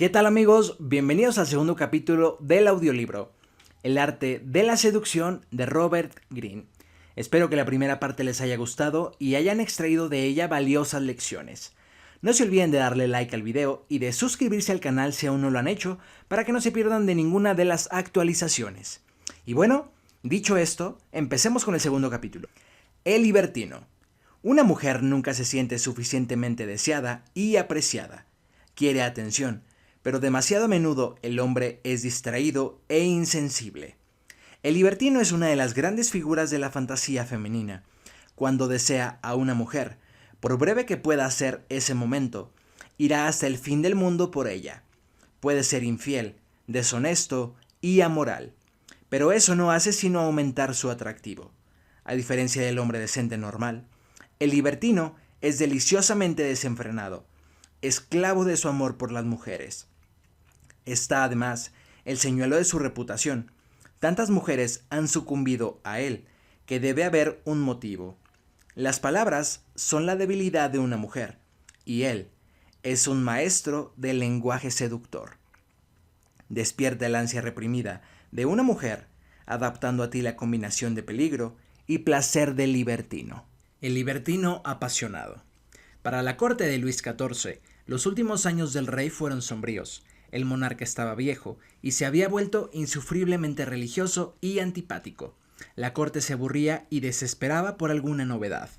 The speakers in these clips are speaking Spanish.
¿Qué tal amigos? Bienvenidos al segundo capítulo del audiolibro, El arte de la seducción de Robert Greene. Espero que la primera parte les haya gustado y hayan extraído de ella valiosas lecciones. No se olviden de darle like al video y de suscribirse al canal si aún no lo han hecho para que no se pierdan de ninguna de las actualizaciones. Y bueno, dicho esto, empecemos con el segundo capítulo. El libertino. Una mujer nunca se siente suficientemente deseada y apreciada. Quiere atención, pero demasiado a menudo el hombre es distraído e insensible. El libertino es una de las grandes figuras de la fantasía femenina. Cuando desea a una mujer, por breve que pueda ser ese momento, irá hasta el fin del mundo por ella. Puede ser infiel, deshonesto y amoral, pero eso no hace sino aumentar su atractivo. A diferencia del hombre decente normal, el libertino es deliciosamente desenfrenado, esclavo de su amor por las mujeres. Está además el señuelo de su reputación. Tantas mujeres han sucumbido a él que debe haber un motivo. Las palabras son la debilidad de una mujer, y él es un maestro del lenguaje seductor. Despierta el ansia reprimida de una mujer, adaptando a ti la combinación de peligro y placer del libertino. El libertino apasionado. Para la corte de Luis XIV, los últimos años del rey fueron sombríos. El monarca estaba viejo y se había vuelto insufriblemente religioso y antipático. La corte se aburría y desesperaba por alguna novedad.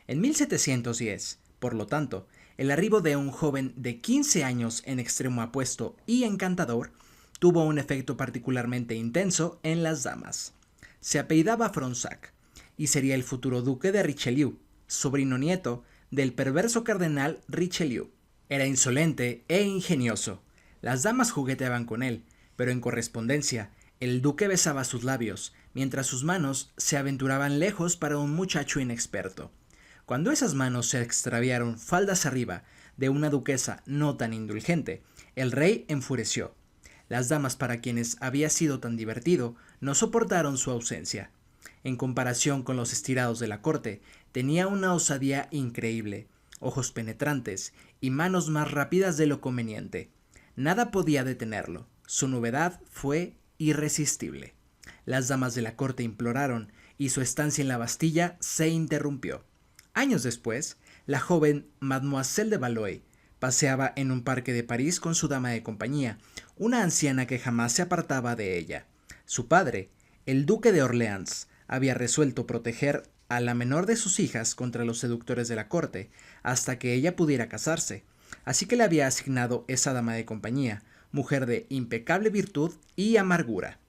En 1710, por lo tanto, el arribo de un joven de 15 años en extremo apuesto y encantador tuvo un efecto particularmente intenso en las damas. Se apellidaba Fronsac y sería el futuro duque de Richelieu, sobrino nieto del perverso cardenal Richelieu. Era insolente e ingenioso. Las damas jugueteaban con él, pero en correspondencia, el duque besaba sus labios, mientras sus manos se aventuraban lejos para un muchacho inexperto. Cuando esas manos se extraviaron faldas arriba de una duquesa no tan indulgente, el rey enfureció. Las damas para quienes había sido tan divertido no soportaron su ausencia. En comparación con los estirados de la corte, tenía una osadía increíble, ojos penetrantes y manos más rápidas de lo conveniente. Nada podía detenerlo. Su novedad fue irresistible. Las damas de la corte imploraron y su estancia en la Bastilla se interrumpió. Años después, la joven Mademoiselle de Valois paseaba en un parque de París con su dama de compañía, una anciana que jamás se apartaba de ella. Su padre, el duque de Orleans, había resuelto proteger a la menor de sus hijas contra los seductores de la corte hasta que ella pudiera casarse. Así que le había asignado esa dama de compañía, mujer de impecable virtud y amargura.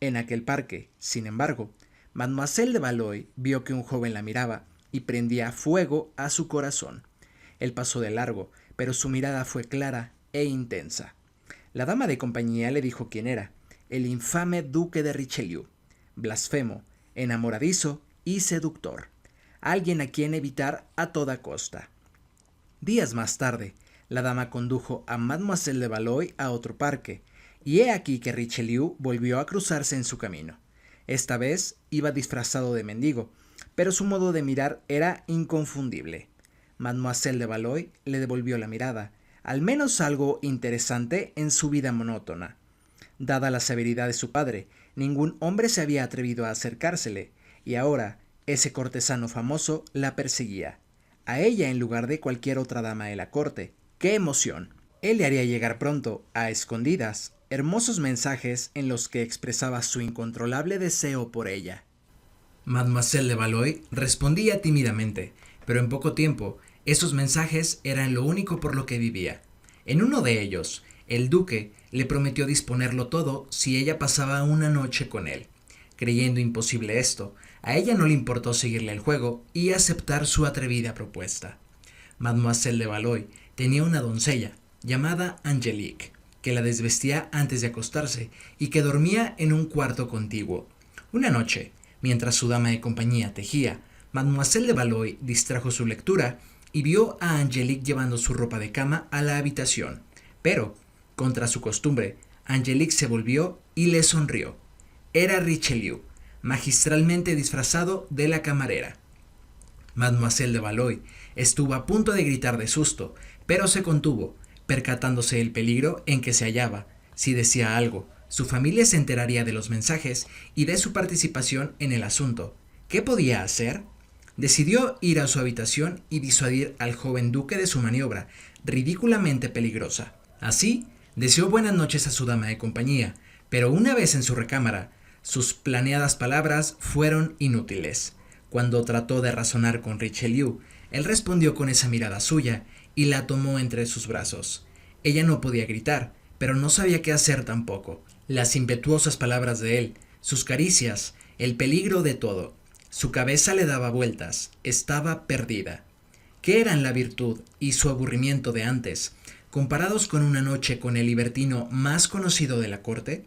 En aquel parque, sin embargo, Mademoiselle de Valois vio que un joven la miraba y prendía fuego a su corazón. Él pasó de largo, pero su mirada fue clara e intensa. La dama de compañía le dijo quién era: el infame duque de Richelieu, blasfemo, enamoradizo y seductor, alguien a quien evitar a toda costa. Días más tarde, la dama condujo a Mademoiselle de Valois a otro parque, y he aquí que Richelieu volvió a cruzarse en su camino. Esta vez iba disfrazado de mendigo, pero su modo de mirar era inconfundible. Mademoiselle de Valois le devolvió la mirada, al menos algo interesante en su vida monótona. Dada la severidad de su padre, ningún hombre se había atrevido a acercársele, y ahora ese cortesano famoso la perseguía. A ella en lugar de cualquier otra dama de la corte. ¡Qué emoción! Él le haría llegar pronto, a escondidas, hermosos mensajes en los que expresaba su incontrolable deseo por ella. Mademoiselle de Valois respondía tímidamente, pero en poco tiempo esos mensajes eran lo único por lo que vivía. En uno de ellos, el duque le prometió disponerlo todo si ella pasaba una noche con él. Creyendo imposible esto, a ella no le importó seguirle el juego y aceptar su atrevida propuesta. Mademoiselle de Valois tenía una doncella, llamada Angélique, que la desvestía antes de acostarse y que dormía en un cuarto contiguo. Una noche, mientras su dama de compañía tejía, Mademoiselle de Valois distrajo su lectura y vio a Angélique llevando su ropa de cama a la habitación. Pero, contra su costumbre, Angélique se volvió y le sonrió. Era Richelieu, magistralmente disfrazado de la camarera. Mademoiselle de Valois estuvo a punto de gritar de susto, pero se contuvo, percatándose del peligro en que se hallaba. Si decía algo, su familia se enteraría de los mensajes y de su participación en el asunto. ¿Qué podía hacer? Decidió ir a su habitación y disuadir al joven duque de su maniobra, ridículamente peligrosa. Así, deseó buenas noches a su dama de compañía, pero una vez en su recámara, sus planeadas palabras fueron inútiles. Cuando trató de razonar con Richelieu, él respondió con esa mirada suya y la tomó entre sus brazos. Ella no podía gritar, pero no sabía qué hacer tampoco. Las impetuosas palabras de él, sus caricias, el peligro de todo. Su cabeza le daba vueltas, estaba perdida. ¿Qué eran la virtud y su aburrimiento de antes, comparados con una noche con el libertino más conocido de la corte?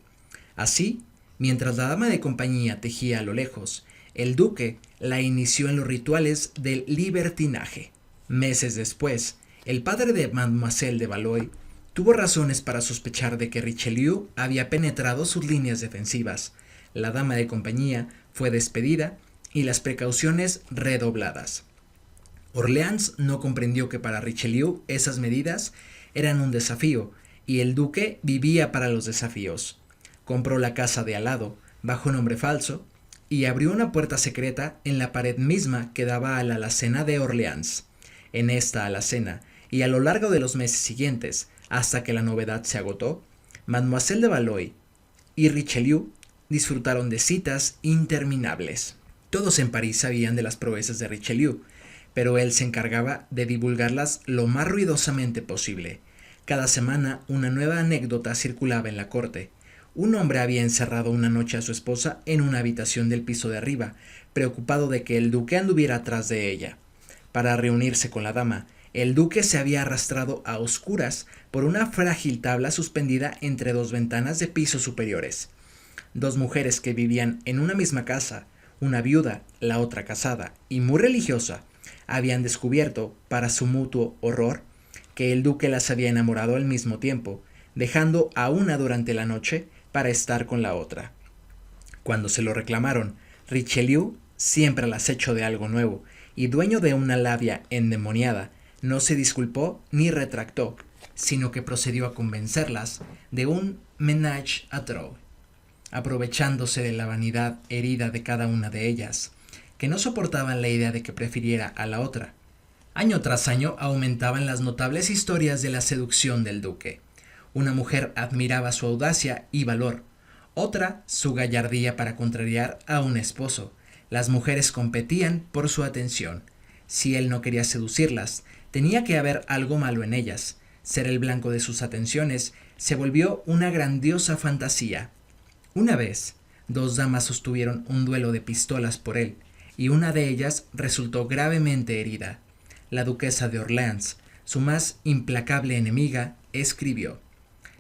Así, mientras la dama de compañía tejía a lo lejos, el duque la inició en los rituales del libertinaje. Meses después, el padre de Mademoiselle de Valois tuvo razones para sospechar de que Richelieu había penetrado sus líneas defensivas. La dama de compañía fue despedida y las precauciones redobladas. Orleans no comprendió que para Richelieu esas medidas eran un desafío, y el duque vivía para los desafíos. Compró la casa de al lado, bajo nombre falso, y abrió una puerta secreta en la pared misma que daba a la alacena de Orleans. En esta alacena, y a lo largo de los meses siguientes, hasta que la novedad se agotó, Mademoiselle de Valois y Richelieu disfrutaron de citas interminables. Todos en París sabían de las proezas de Richelieu, pero él se encargaba de divulgarlas lo más ruidosamente posible. Cada semana una nueva anécdota circulaba en la corte. Un hombre había encerrado una noche a su esposa en una habitación del piso de arriba, preocupado de que el duque anduviera atrás de ella. Para reunirse con la dama, el duque se había arrastrado a oscuras por una frágil tabla suspendida entre dos ventanas de pisos superiores. Dos mujeres que vivían en una misma casa, una viuda, la otra casada y muy religiosa, habían descubierto, para su mutuo horror, que el duque las había enamorado al mismo tiempo, dejando a una durante la noche para estar con la otra. Cuando se lo reclamaron, Richelieu, siempre al acecho de algo nuevo y dueño de una labia endemoniada, no se disculpó ni retractó, sino que procedió a convencerlas de un ménage à trois, aprovechándose de la vanidad herida de cada una de ellas, que no soportaban la idea de que prefiriera a la otra. Año tras año aumentaban las notables historias de la seducción del duque. Una mujer admiraba su audacia y valor, otra su gallardía para contrariar a un esposo. Las mujeres competían por su atención. Si él no quería seducirlas, tenía que haber algo malo en ellas. Ser el blanco de sus atenciones se volvió una grandiosa fantasía. Una vez, dos damas sostuvieron un duelo de pistolas por él, y una de ellas resultó gravemente herida. La duquesa de Orleans, su más implacable enemiga, escribió: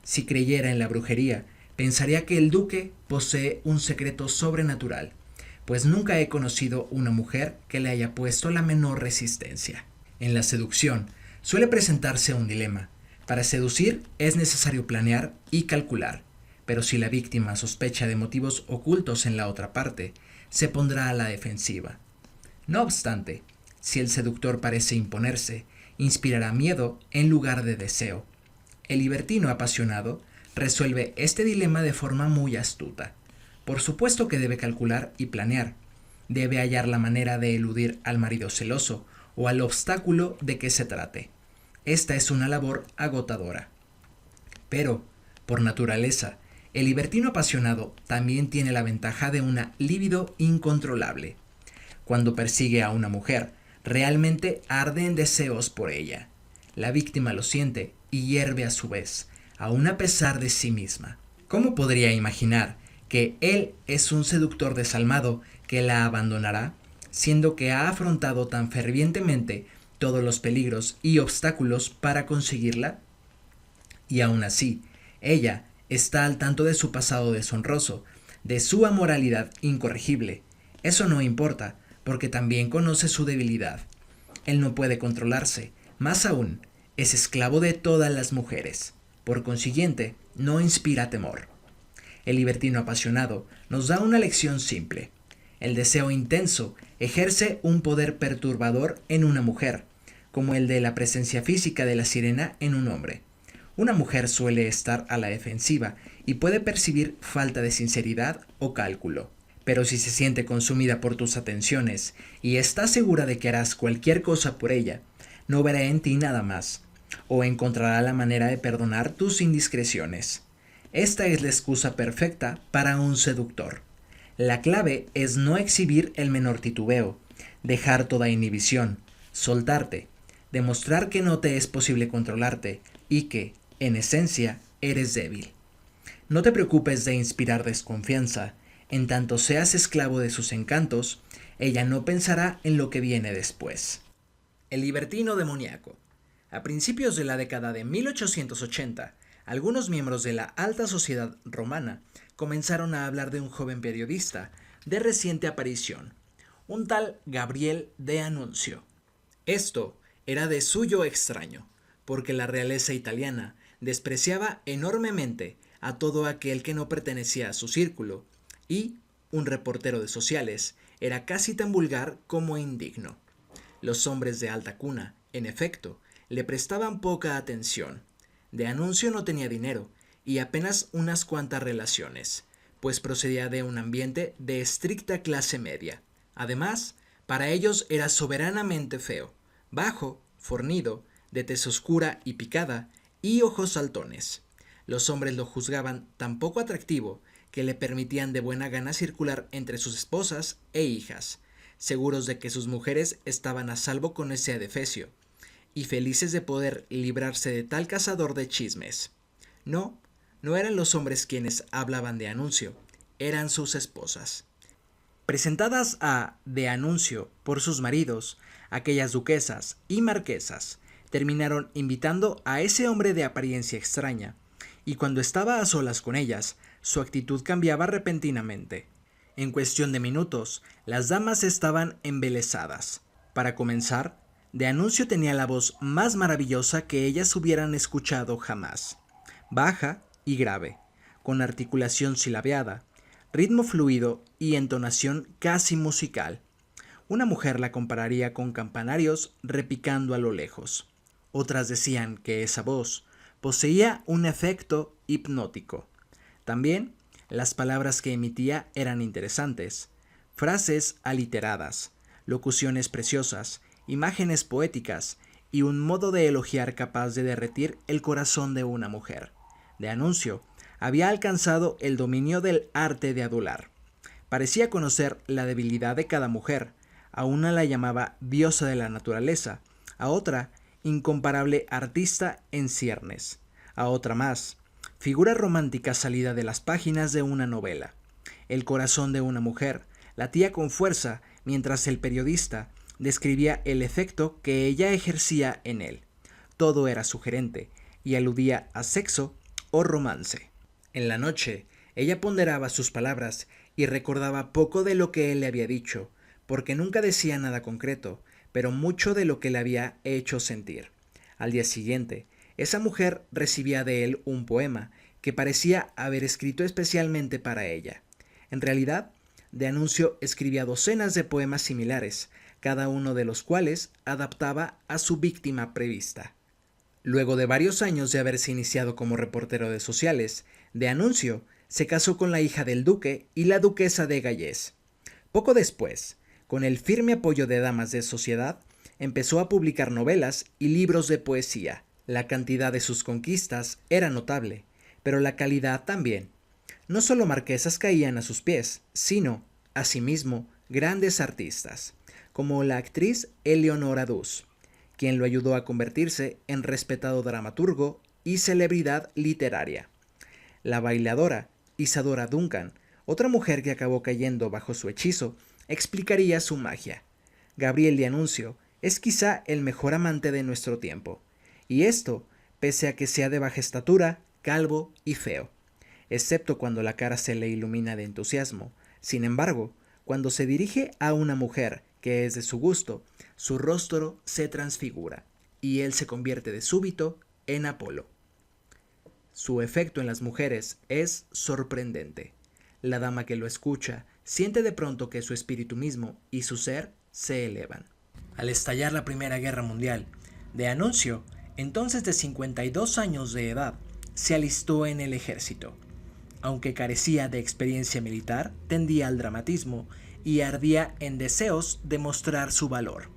si creyera en la brujería, pensaría que el duque posee un secreto sobrenatural, pues nunca he conocido una mujer que le haya puesto la menor resistencia. En la seducción suele presentarse un dilema. Para seducir es necesario planear y calcular, pero si la víctima sospecha de motivos ocultos en la otra parte, se pondrá a la defensiva. No obstante, si el seductor parece imponerse, inspirará miedo en lugar de deseo. El libertino apasionado resuelve este dilema de forma muy astuta. Por supuesto que debe calcular y planear. Debe hallar la manera de eludir al marido celoso o al obstáculo de que se trate. Esta es una labor agotadora. Pero, por naturaleza, el libertino apasionado también tiene la ventaja de una libido incontrolable. Cuando persigue a una mujer, realmente arde en deseos por ella. La víctima lo siente y hierve a su vez, aun a pesar de sí misma. ¿Cómo podría imaginar que él es un seductor desalmado que la abandonará, siendo que ha afrontado tan fervientemente todos los peligros y obstáculos para conseguirla? Y aun así, ella está al tanto de su pasado deshonroso, de su amoralidad incorregible. Eso no importa, porque también conoce su debilidad. Él no puede controlarse, más aún, es esclavo de todas las mujeres. Por consiguiente, no inspira temor. El libertino apasionado nos da una lección simple. El deseo intenso ejerce un poder perturbador en una mujer, como el de la presencia física de la sirena en un hombre. Una mujer suele estar a la defensiva y puede percibir falta de sinceridad o cálculo. Pero si se siente consumida por tus atenciones y está segura de que harás cualquier cosa por ella, no verá en ti nada más, o encontrará la manera de perdonar tus indiscreciones. Esta es la excusa perfecta para un seductor. La clave es no exhibir el menor titubeo, dejar toda inhibición, soltarte, demostrar que no te es posible controlarte y que, en esencia, eres débil. No te preocupes de inspirar desconfianza. En tanto seas esclavo de sus encantos, ella no pensará en lo que viene después. El libertino demoníaco. A principios de la década de 1880, algunos miembros de la alta sociedad romana comenzaron a hablar de un joven periodista de reciente aparición, un tal Gabriel de Anuncio. Esto era de suyo extraño, porque la realeza italiana despreciaba enormemente a todo aquel que no pertenecía a su círculo, y un reportero de sociales era casi tan vulgar como indigno. Los hombres de alta cuna, en efecto, le prestaban poca atención. De Anuncio no tenía dinero y apenas unas cuantas relaciones, pues procedía de un ambiente de estricta clase media. Además, para ellos era soberanamente feo, bajo, fornido, de tez oscura y picada, y ojos saltones. Los hombres lo juzgaban tan poco atractivo que le permitían de buena gana circular entre sus esposas e hijas, seguros de que sus mujeres estaban a salvo con ese adefesio, y felices de poder librarse de tal cazador de chismes. No eran los hombres quienes hablaban de Anuncio, eran sus esposas. Presentadas a de Anuncio por sus maridos, aquellas duquesas y marquesas terminaron invitando a ese hombre de apariencia extraña, y cuando estaba a solas con ellas, su actitud cambiaba repentinamente. En cuestión de minutos, las damas estaban embelesadas. Para comenzar, de Anuncio tenía la voz más maravillosa que ellas hubieran escuchado jamás. Baja y grave, con articulación silabeada, ritmo fluido y entonación casi musical. Una mujer la compararía con campanarios repicando a lo lejos. Otras decían que esa voz poseía un efecto hipnótico. También, las palabras que emitía eran interesantes, frases aliteradas, locuciones preciosas, imágenes poéticas y un modo de elogiar capaz de derretir el corazón de una mujer. De Anuncio había alcanzado el dominio del arte de adular. Parecía conocer la debilidad de cada mujer. A una la llamaba diosa de la naturaleza, a otra incomparable artista en ciernes, a otra más, figura romántica salida de las páginas de una novela. El corazón de una mujer latía con fuerza mientras el periodista describía el efecto que ella ejercía en él. Todo era sugerente y aludía a sexo o romance. En la noche, ella ponderaba sus palabras y recordaba poco de lo que él le había dicho, porque nunca decía nada concreto, pero mucho de lo que le había hecho sentir. Al día siguiente, esa mujer recibía de él un poema que parecía haber escrito especialmente para ella. En realidad, de Anuncio escribía docenas de poemas similares, cada uno de los cuales adaptaba a su víctima prevista. Luego de varios años de haberse iniciado como reportero de sociales, de Anuncio se casó con la hija del duque y la duquesa de Gallés. Poco después, con el firme apoyo de damas de sociedad, empezó a publicar novelas y libros de poesía. La cantidad de sus conquistas era notable, pero la calidad también. No solo marquesas caían a sus pies, sino, asimismo, grandes artistas, como la actriz Eleonora Duse, quien lo ayudó a convertirse en respetado dramaturgo y celebridad literaria. La bailadora Isadora Duncan, otra mujer que acabó cayendo bajo su hechizo, explicaría su magia. Gabriel de Anuncio es quizá el mejor amante de nuestro tiempo, y esto pese a que sea de baja estatura, calvo y feo, excepto cuando la cara se le ilumina de entusiasmo. Sin embargo, cuando se dirige a una mujer que es de su gusto, su rostro se transfigura, y él se convierte de súbito en Apolo. Su efecto en las mujeres es sorprendente. La dama que lo escucha siente de pronto que su espíritu mismo y su ser se elevan. Al estallar la Primera Guerra Mundial, de Anuncio entonces de 52 años de edad, se alistó en el ejército. Aunque carecía de experiencia militar, tendía al dramatismo y ardía en deseos de mostrar su valor.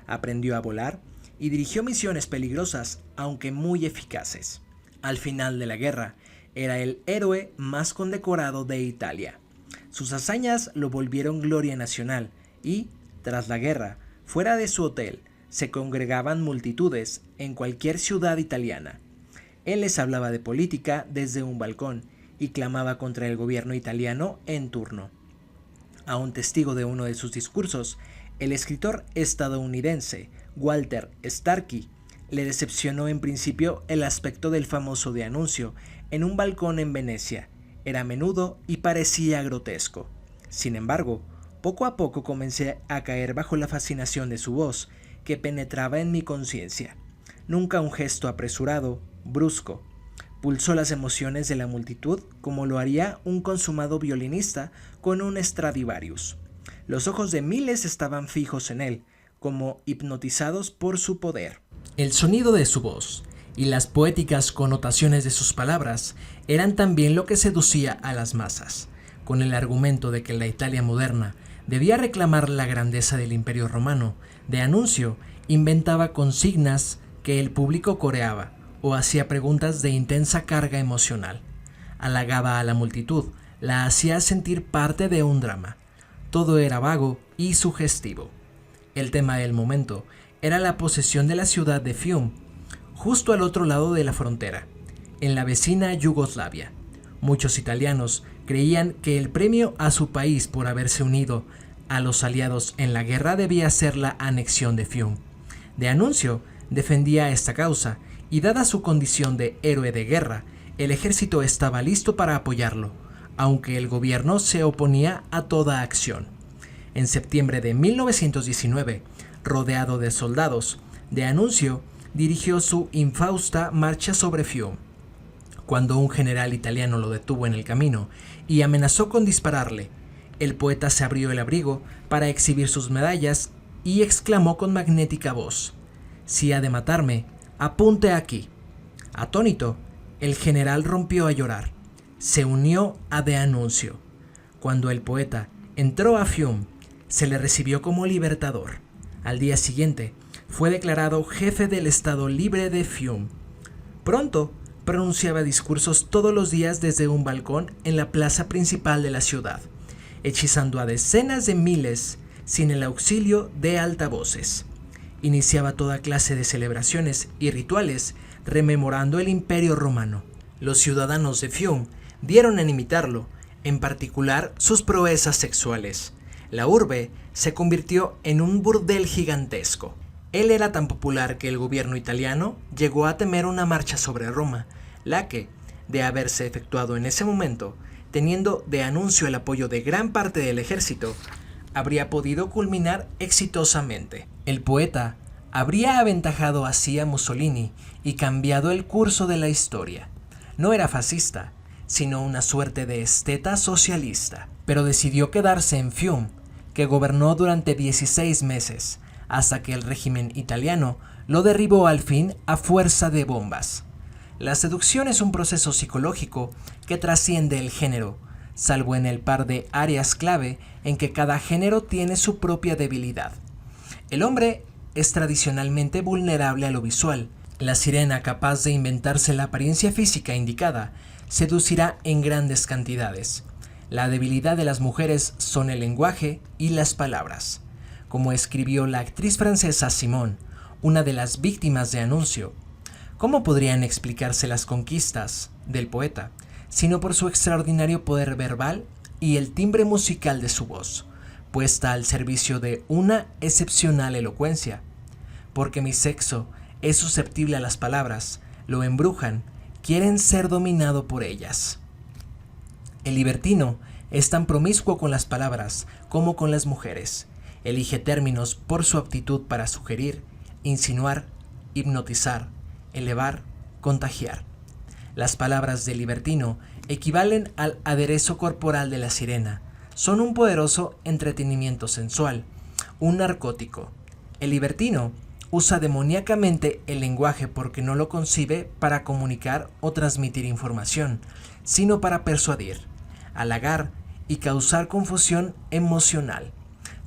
Aprendió a volar y dirigió misiones peligrosas, aunque muy eficaces. Al final de la guerra, era el héroe más condecorado de Italia. Sus hazañas lo volvieron gloria nacional y, tras la guerra, fuera de su hotel, se congregaban multitudes en cualquier ciudad italiana. Él les hablaba de política desde un balcón y clamaba contra el gobierno italiano en turno. A un testigo de uno de sus discursos, el escritor estadounidense Walter Starkey le decepcionó en principio el aspecto del famoso de Anuncio en un balcón en Venecia. Era menudo y parecía grotesco. Sin embargo, poco a poco comencé a caer bajo la fascinación de su voz, que penetraba en mi conciencia. Nunca un gesto apresurado, brusco. Pulsó las emociones de la multitud como lo haría un consumado violinista con un Stradivarius. Los ojos de miles estaban fijos en él, como hipnotizados por su poder. El sonido de su voz y las poéticas connotaciones de sus palabras eran también lo que seducía a las masas, con el argumento de que la Italia moderna debía reclamar la grandeza del Imperio Romano. De Anuncio inventaba consignas que el público coreaba o hacía preguntas de intensa carga emocional. Halagaba a la multitud, la hacía sentir parte de un drama. Todo era vago y sugestivo. El tema del momento era la posesión de la ciudad de Fiume, justo al otro lado de la frontera, en la vecina Yugoslavia. Muchos italianos creían que el premio a su país por haberse unido a los aliados en la guerra debía ser la anexión de Fiume. De Anuncio defendía esta causa y, dada su condición de héroe de guerra, el ejército estaba listo para apoyarlo, aunque el gobierno se oponía a toda acción. En septiembre de 1919, rodeado de soldados, De Anuncio dirigió su infausta marcha sobre Fiume. Cuando un general italiano lo detuvo en el camino y amenazó con dispararle, el poeta se abrió el abrigo para exhibir sus medallas y exclamó con magnética voz: «Si ha de matarme, apunte aquí». Atónito, el general rompió a llorar. Se unió a De Anuncio. Cuando el poeta entró a Fiume, se le recibió como libertador. Al día siguiente, fue declarado jefe del Estado Libre de Fiume. Pronto, pronunciaba discursos todos los días desde un balcón en la plaza principal de la ciudad, hechizando a decenas de miles sin el auxilio de altavoces. Iniciaba toda clase de celebraciones y rituales rememorando el Imperio Romano. Los ciudadanos de Fiume dieron en imitarlo, en particular sus proezas sexuales. La urbe se convirtió en un burdel gigantesco. Él era tan popular que el gobierno italiano llegó a temer una marcha sobre Roma, la que, de haberse efectuado en ese momento, teniendo De Anuncio el apoyo de gran parte del ejército, habría podido culminar exitosamente. El poeta habría aventajado así a Mussolini y cambiado el curso de la historia. No era fascista, sino una suerte de esteta socialista, pero decidió quedarse en Fiume, que gobernó durante 16 meses, hasta que el régimen italiano lo derribó al fin a fuerza de bombas. La seducción es un proceso psicológico que trasciende el género, salvo en el par de áreas clave en que cada género tiene su propia debilidad. El hombre es tradicionalmente vulnerable a lo visual. La sirena, capaz de inventarse la apariencia física indicada, seducirá en grandes cantidades. La debilidad de las mujeres son el lenguaje y las palabras. Como escribió la actriz francesa Simone, una de las víctimas de Anuncio, ¿cómo podrían explicarse las conquistas del poeta, sino por su extraordinario poder verbal y el timbre musical de su voz, puesta al servicio de una excepcional elocuencia? Porque mi sexo es susceptible a las palabras, lo embrujan, quieren ser dominado por ellas. El libertino es tan promiscuo con las palabras como con las mujeres. Elige términos por su aptitud para sugerir, insinuar, hipnotizar, elevar, contagiar. Las palabras del libertino equivalen al aderezo corporal de la sirena. Son un poderoso entretenimiento sensual, un narcótico. El libertino usa demoníacamente el lenguaje porque no lo concibe para comunicar o transmitir información, sino para persuadir, halagar y causar confusión emocional.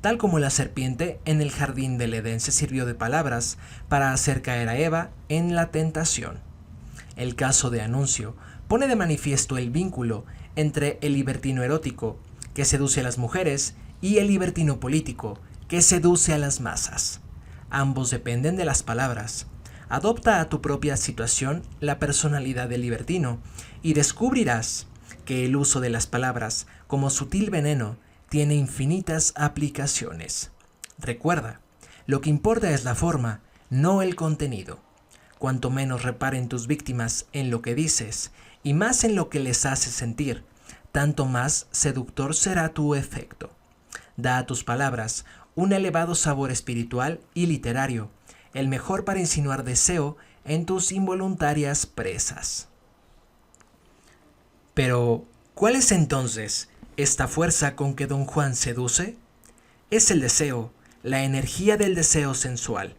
Tal como la serpiente en el jardín del Edén se sirvió de palabras para hacer caer a Eva en la tentación. El caso de Anuncio pone de manifiesto el vínculo entre el libertino erótico, que seduce a las mujeres, y el libertino político, que seduce a las masas. Ambos dependen de las palabras. Adopta a tu propia situación la personalidad del libertino y descubrirás que el uso de las palabras como sutil veneno tiene infinitas aplicaciones. Recuerda, lo que importa es la forma, no el contenido. Cuanto menos reparen tus víctimas en lo que dices y más en lo que les haces sentir, tanto más seductor será tu efecto. Da a tus palabras un elevado sabor espiritual y literario, el mejor para insinuar deseo en tus involuntarias presas. Pero, ¿cuál es entonces esta fuerza con que Don Juan seduce? Es el deseo, la energía del deseo sensual.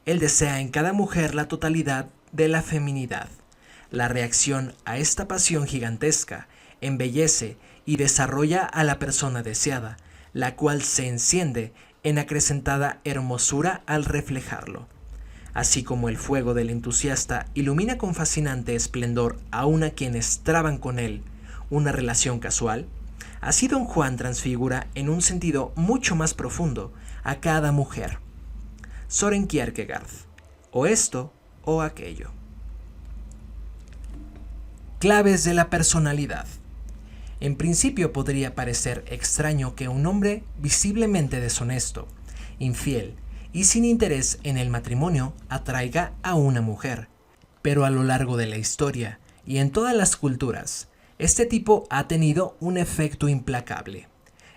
Él desea en cada mujer la totalidad de la feminidad. La reacción a esta pasión gigantesca embellece y desarrolla a la persona deseada, la cual se enciende en acrecentada hermosura al reflejarlo. Así como el fuego del entusiasta ilumina con fascinante esplendor aun a quienes traban con él una relación casual, así Don Juan transfigura en un sentido mucho más profundo a cada mujer. Soren Kierkegaard, o esto o aquello. Claves de la personalidad. En principio podría parecer extraño que un hombre visiblemente deshonesto, infiel y sin interés en el matrimonio atraiga a una mujer. Pero a lo largo de la historia y en todas las culturas, este tipo ha tenido un efecto implacable.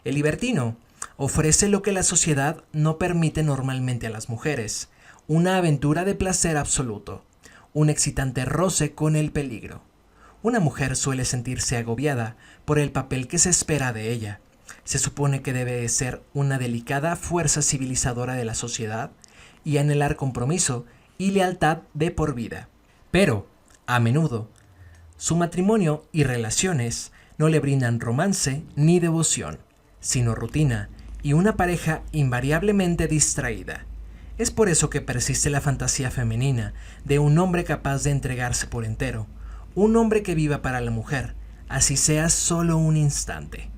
El libertino ofrece lo que la sociedad no permite normalmente a las mujeres, una aventura de placer absoluto, un excitante roce con el peligro. Una mujer suele sentirse agobiada por el papel que se espera de ella. Se supone que debe ser una delicada fuerza civilizadora de la sociedad y anhelar compromiso y lealtad de por vida. Pero, a menudo, su matrimonio y relaciones no le brindan romance ni devoción, sino rutina y una pareja invariablemente distraída. Es por eso que persiste la fantasía femenina de un hombre capaz de entregarse por entero, un hombre que viva para la mujer, así sea solo un instante.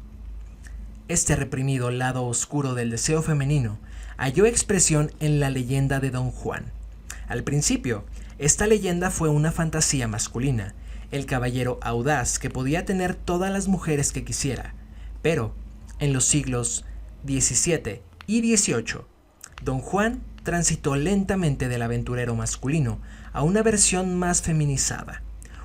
Este reprimido lado oscuro del deseo femenino halló expresión en la leyenda de Don Juan. Al principio, esta leyenda fue una fantasía masculina, el caballero audaz que podía tener todas las mujeres que quisiera, pero en los siglos XVII y XVIII, Don Juan transitó lentamente del aventurero masculino a una versión más feminizada,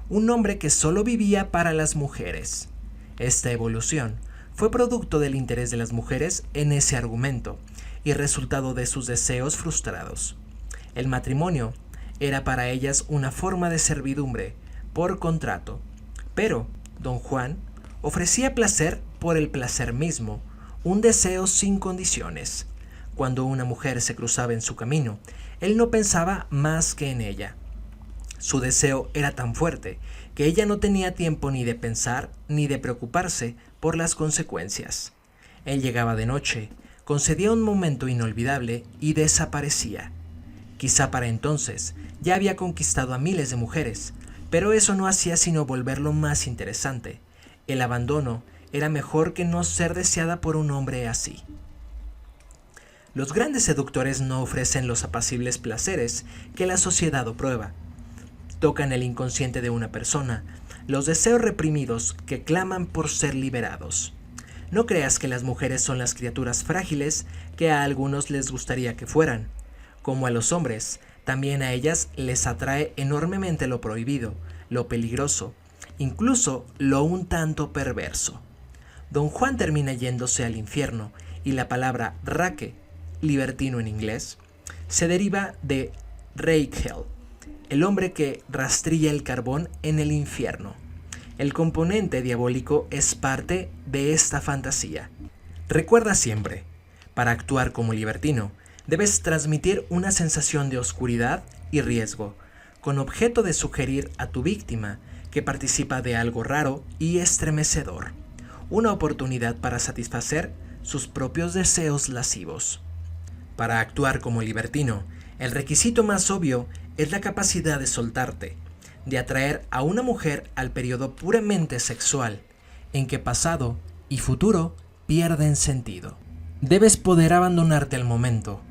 un hombre que solo vivía para las mujeres. Esta evolución fue producto del interés de las mujeres en ese argumento y resultado de sus deseos frustrados. El matrimonio era para ellas una forma de servidumbre por contrato, pero Don Juan ofrecía placer por el placer mismo, un deseo sin condiciones. Cuando una mujer se cruzaba en su camino, él no pensaba más que en ella. Su deseo era tan fuerte que ella no tenía tiempo ni de pensar ni de preocuparse por las consecuencias. Él llegaba de noche, concedía un momento inolvidable y desaparecía. Quizá para entonces ya había conquistado a miles de mujeres, pero eso no hacía sino volverlo más interesante. El abandono era mejor que no ser deseada por un hombre así. Los grandes seductores no ofrecen los apacibles placeres que la sociedad aprueba. Tocan el inconsciente de una persona, los deseos reprimidos que claman por ser liberados. No creas que las mujeres son las criaturas frágiles que a algunos les gustaría que fueran. Como a los hombres, también a ellas les atrae enormemente lo prohibido, lo peligroso, incluso lo un tanto perverso. Don Juan termina yéndose al infierno y la palabra raque, libertino en inglés, se deriva de Reichel, el hombre que rastrilla el carbón en el infierno. El componente diabólico es parte de esta fantasía. Recuerda siempre, para actuar como libertino, Debes transmitir una sensación de oscuridad y riesgo, con objeto de sugerir a tu víctima que participa de algo raro y estremecedor, una oportunidad para satisfacer sus propios deseos lascivos. Para actuar como libertino, el requisito más obvio es la capacidad de soltarte, de atraer a una mujer al periodo puramente sexual, en que pasado y futuro pierden sentido. Debes poder abandonarte al momento.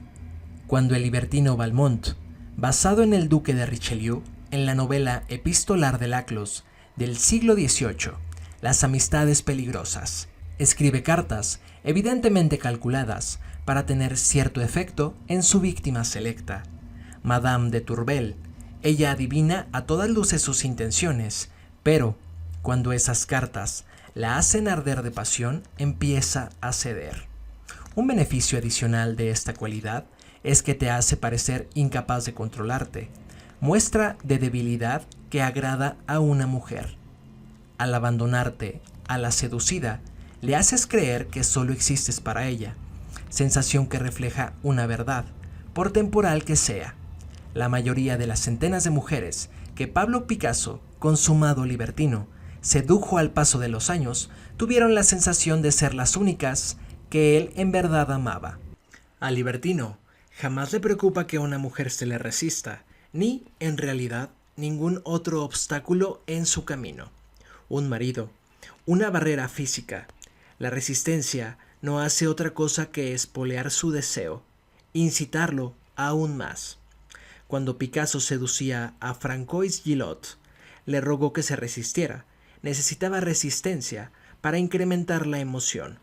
Cuando el libertino Valmont, basado en el duque de Richelieu, en la novela epistolar de Laclos del siglo XVIII, Las amistades peligrosas, escribe cartas evidentemente calculadas para tener cierto efecto en su víctima selecta, Madame de Tourvel. Ella adivina a todas luces sus intenciones, pero cuando esas cartas la hacen arder de pasión, empieza a ceder. Un beneficio adicional de esta cualidad es que te hace parecer incapaz de controlarte, muestra de debilidad que agrada a una mujer. Al abandonarte a la seducida, le haces creer que solo existes para ella, sensación que refleja una verdad, por temporal que sea. La mayoría de las centenas de mujeres que Pablo Picasso, consumado libertino, sedujo al paso de los años, tuvieron la sensación de ser las únicas que él en verdad amaba. Al libertino jamás le preocupa que una mujer se le resista, ni, en realidad, ningún otro obstáculo en su camino. Un marido, una barrera física. La resistencia no hace otra cosa que espolear su deseo, incitarlo aún más. Cuando Picasso seducía a Francois Gillot, le rogó que se resistiera. Necesitaba resistencia para incrementar la emoción.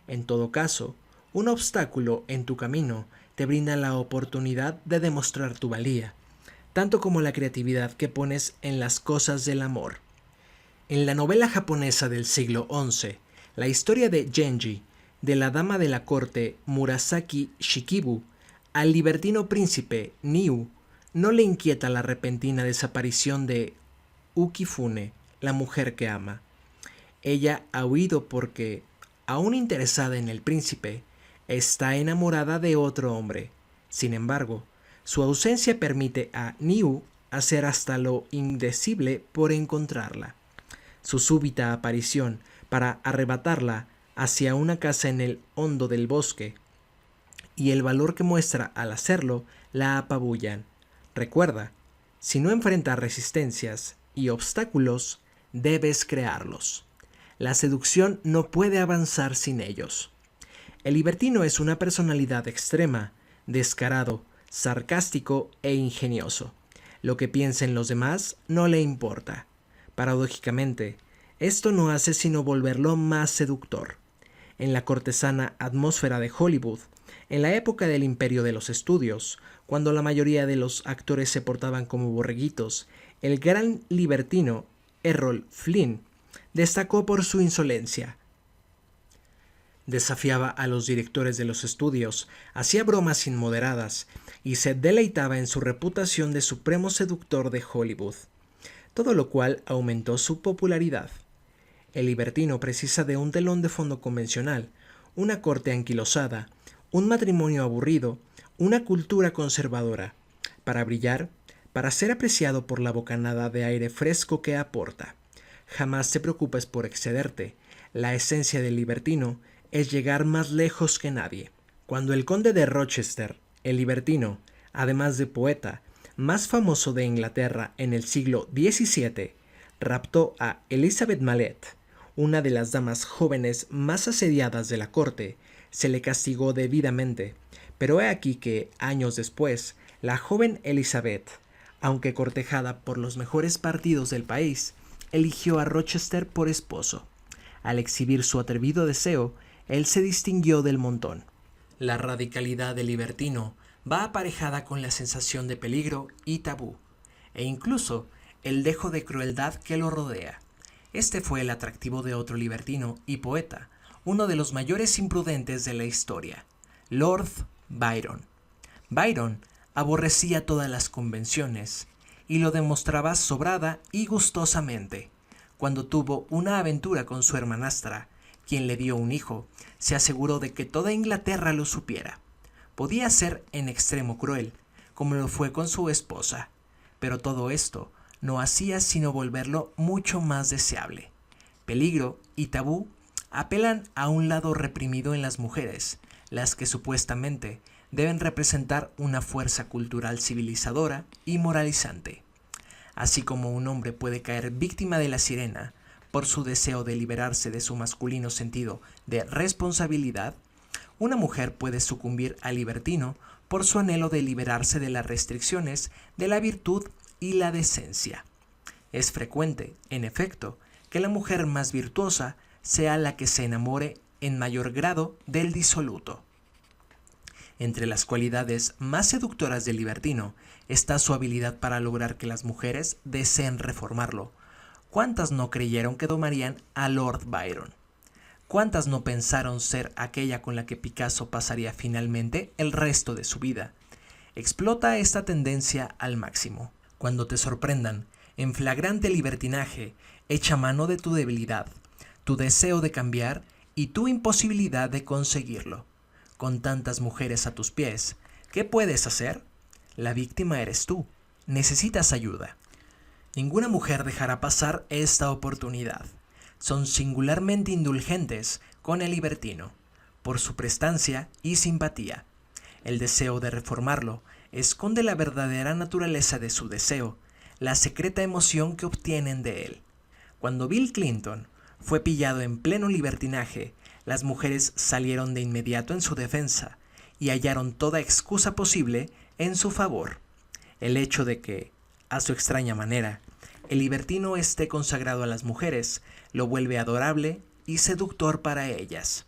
En todo caso, un obstáculo en tu camino te brinda la oportunidad de demostrar tu valía, tanto como la creatividad que pones en las cosas del amor. En la novela japonesa del siglo XI, la historia de Genji, de la dama de la corte Murasaki Shikibu, al libertino príncipe Niu, no le inquieta la repentina desaparición de Ukifune, la mujer que ama. Ella ha huido porque, aún interesada en el príncipe, está enamorada de otro hombre. Sin embargo, su ausencia permite a Niu hacer hasta lo indecible por encontrarla. Su súbita aparición para arrebatarla hacia una casa en el hondo del bosque y el valor que muestra al hacerlo la apabullan. Recuerda, si no enfrentas resistencias y obstáculos, debes crearlos. La seducción no puede avanzar sin ellos. El libertino es una personalidad extrema, descarado, sarcástico e ingenioso. Lo que piensen los demás no le importa. Paradójicamente, esto no hace sino volverlo más seductor. En la cortesana atmósfera de Hollywood, en la época del imperio de los estudios, cuando la mayoría de los actores se portaban como borreguitos, el gran libertino Errol Flynn destacó por su insolencia. Desafiaba a los directores de los estudios, hacía bromas inmoderadas y se deleitaba en su reputación de supremo seductor de Hollywood, todo lo cual aumentó su popularidad. El libertino precisa de un telón de fondo convencional, una corte anquilosada, un matrimonio aburrido, una cultura conservadora, para brillar, para ser apreciado por la bocanada de aire fresco que aporta. Jamás te preocupes por excederte. La esencia del libertino es llegar más lejos que nadie. Cuando el conde de Rochester, el libertino, además de poeta, más famoso de Inglaterra en el siglo XVII, raptó a Elizabeth Mallet, una de las damas jóvenes más asediadas de la corte, se le castigó debidamente, pero he aquí que, años después, la joven Elizabeth, aunque cortejada por los mejores partidos del país, eligió a Rochester por esposo. Al exhibir su atrevido deseo, él se distinguió del montón. La radicalidad del libertino va aparejada con la sensación de peligro y tabú, e incluso el dejo de crueldad que lo rodea. Este fue el atractivo de otro libertino y poeta, uno de los mayores imprudentes de la historia, Lord Byron. Byron aborrecía todas las convenciones y lo demostraba sobrada y gustosamente. Cuando tuvo una aventura con su hermanastra, quien le dio un hijo, se aseguró de que toda Inglaterra lo supiera. podía ser en extremo cruel, como lo fue con su esposa, pero todo esto no hacía sino volverlo mucho más deseable. Peligro y tabú apelan a un lado reprimido en las mujeres, las que supuestamente deben representar una fuerza cultural civilizadora y moralizante. Así como un hombre puede caer víctima de la sirena por su deseo de liberarse de su masculino sentido de responsabilidad, una mujer puede sucumbir al libertino por su anhelo de liberarse de las restricciones de la virtud y la decencia. Es frecuente, en efecto, que la mujer más virtuosa sea la que se enamore en mayor grado del disoluto. Entre las cualidades más seductoras del libertino está su habilidad para lograr que las mujeres deseen reformarlo. ¿Cuántas no creyeron que domarían a Lord Byron? ¿Cuántas no pensaron ser aquella con la que Picasso pasaría finalmente el resto de su vida? Explota esta tendencia al máximo. Cuando te sorprendan en flagrante libertinaje, echa mano de tu debilidad, tu deseo de cambiar y tu imposibilidad de conseguirlo. Con tantas mujeres a tus pies, ¿qué puedes hacer? La víctima eres tú. Necesitas ayuda. Ninguna mujer dejará pasar esta oportunidad. Son singularmente indulgentes con el libertino, por su prestancia y simpatía. El deseo de reformarlo esconde la verdadera naturaleza de su deseo, la secreta emoción que obtienen de él. Cuando Bill Clinton fue pillado en pleno libertinaje, las mujeres salieron de inmediato en su defensa y hallaron toda excusa posible en su favor. El hecho de que, a su extraña manera, el libertino esté consagrado a las mujeres lo vuelve adorable y seductor para ellas.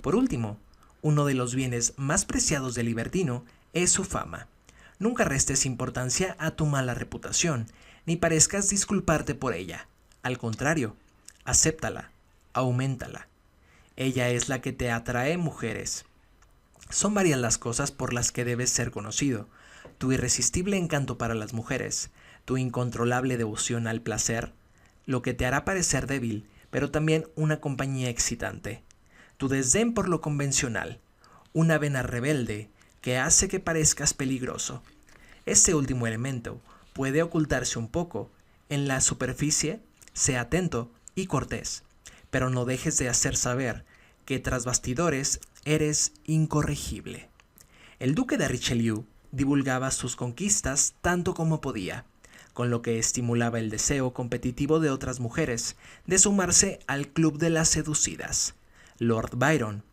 Por último, uno de los bienes más preciados del libertino es su fama. Nunca restes importancia a tu mala reputación, ni parezcas disculparte por ella. Al contrario, acéptala, auméntala. Ella es la que te atrae, mujeres. Son varias las cosas por las que debes ser conocido. Tu irresistible encanto para las mujeres, tu incontrolable devoción al placer, lo que te hará parecer débil, pero también una compañía excitante. Tu desdén por lo convencional, una vena rebelde que hace que parezcas peligroso. Este último elemento puede ocultarse un poco. En la superficie, sé atento y cortés, pero no dejes de hacer saber que tras bastidores eres incorregible. El duque de Richelieu divulgaba sus conquistas tanto como podía, con lo que estimulaba el deseo competitivo de otras mujeres de sumarse al club de las seducidas. Lord Byron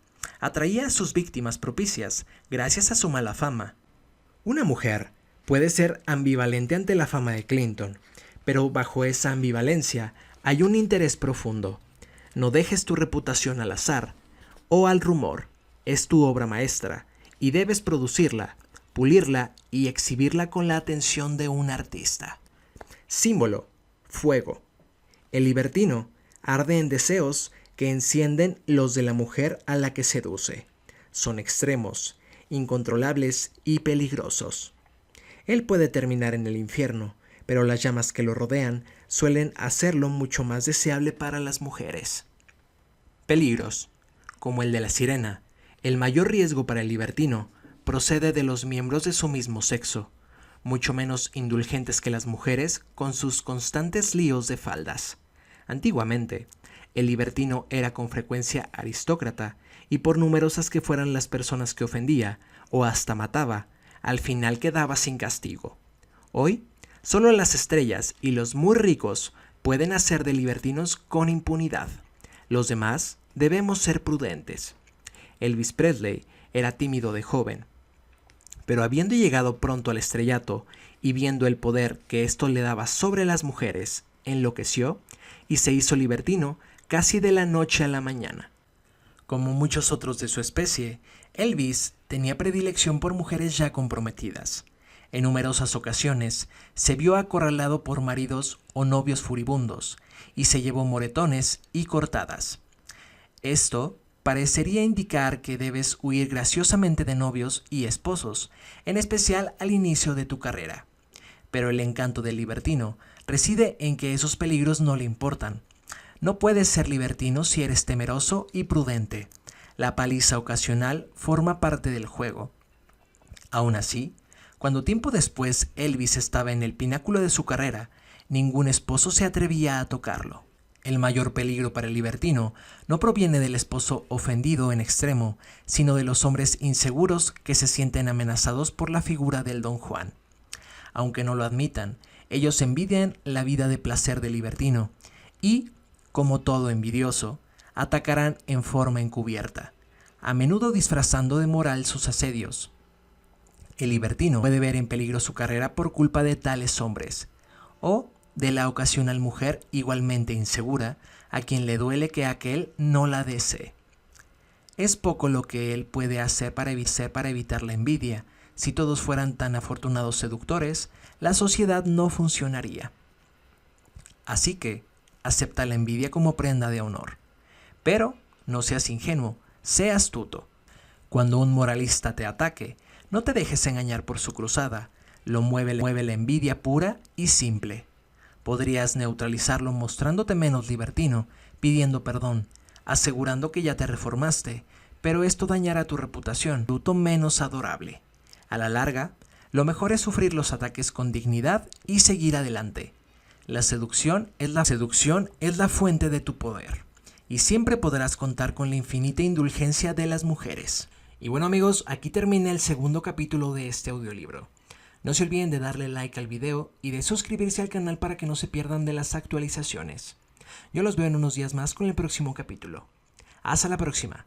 atraía a sus víctimas propicias gracias a su mala fama. Una mujer puede ser ambivalente ante la fama de Clinton, pero bajo esa ambivalencia hay un interés profundo. No dejes tu reputación al azar o al rumor. Es tu obra maestra y debes producirla, pulirla y exhibirla con la atención de un artista. Símbolo: fuego. El libertino arde en deseos que encienden los de la mujer a la que seduce. Son extremos, incontrolables y peligrosos. Él puede terminar en el infierno, pero las llamas que lo rodean suelen hacerlo mucho más deseable para las mujeres. Peligros. Como el de la sirena, el mayor riesgo para el libertino procede de los miembros de su mismo sexo, mucho menos indulgentes que las mujeres con sus constantes líos de faldas. Antiguamente, el libertino era con frecuencia aristócrata, y por numerosas que fueran las personas que ofendía, o hasta mataba, al final quedaba sin castigo. Hoy, solo las estrellas y los muy ricos pueden hacer de libertinos con impunidad. Los demás debemos ser prudentes. Elvis Presley era tímido de joven, pero habiendo llegado pronto al estrellato y viendo el poder que esto le daba sobre las mujeres, enloqueció y se hizo libertino casi de la noche a la mañana. Como muchos otros de su especie, Elvis tenía predilección por mujeres ya comprometidas. En numerosas ocasiones se vio acorralado por maridos o novios furibundos y se llevó moretones y cortadas. Esto parecería indicar que debes huir graciosamente de novios y esposos, en especial al inicio de tu carrera. Pero el encanto del libertino reside en que esos peligros no le importan. No puedes ser libertino si eres temeroso y prudente. La paliza ocasional forma parte del juego. Aún así, cuando tiempo después Elvis estaba en el pináculo de su carrera, ningún esposo se atrevía a tocarlo. El mayor peligro para el libertino no proviene del esposo ofendido en extremo, sino de los hombres inseguros que se sienten amenazados por la figura del Don Juan. Aunque no lo admitan, ellos envidian la vida de placer del libertino y, como todo envidioso, atacarán en forma encubierta, a menudo disfrazando de moral sus asedios. El libertino puede ver en peligro su carrera por culpa de tales hombres, o de la ocasional mujer igualmente insegura, a quien le duele que aquel no la desee. Es poco lo que él puede hacer para evitar la envidia. Si todos fueran tan afortunados seductores, la sociedad no funcionaría. Así que, acepta la envidia como prenda de honor. Pero no seas ingenuo, sé astuto. Cuando un moralista te ataque, no te dejes engañar por su cruzada. Lo mueve la envidia pura y simple. Podrías neutralizarlo mostrándote menos libertino, pidiendo perdón, asegurando que ya te reformaste, pero esto dañará tu reputación, tu menos adorable. A la larga, lo mejor es sufrir los ataques con dignidad y seguir adelante. La seducción es la fuente de tu poder, y siempre podrás contar con la infinita indulgencia de las mujeres. Y bueno amigos, aquí termina el segundo capítulo de este audiolibro. No se olviden de darle like al video y de suscribirse al canal para que no se pierdan de las actualizaciones. Yo los veo en unos días más con el próximo capítulo. Hasta la próxima.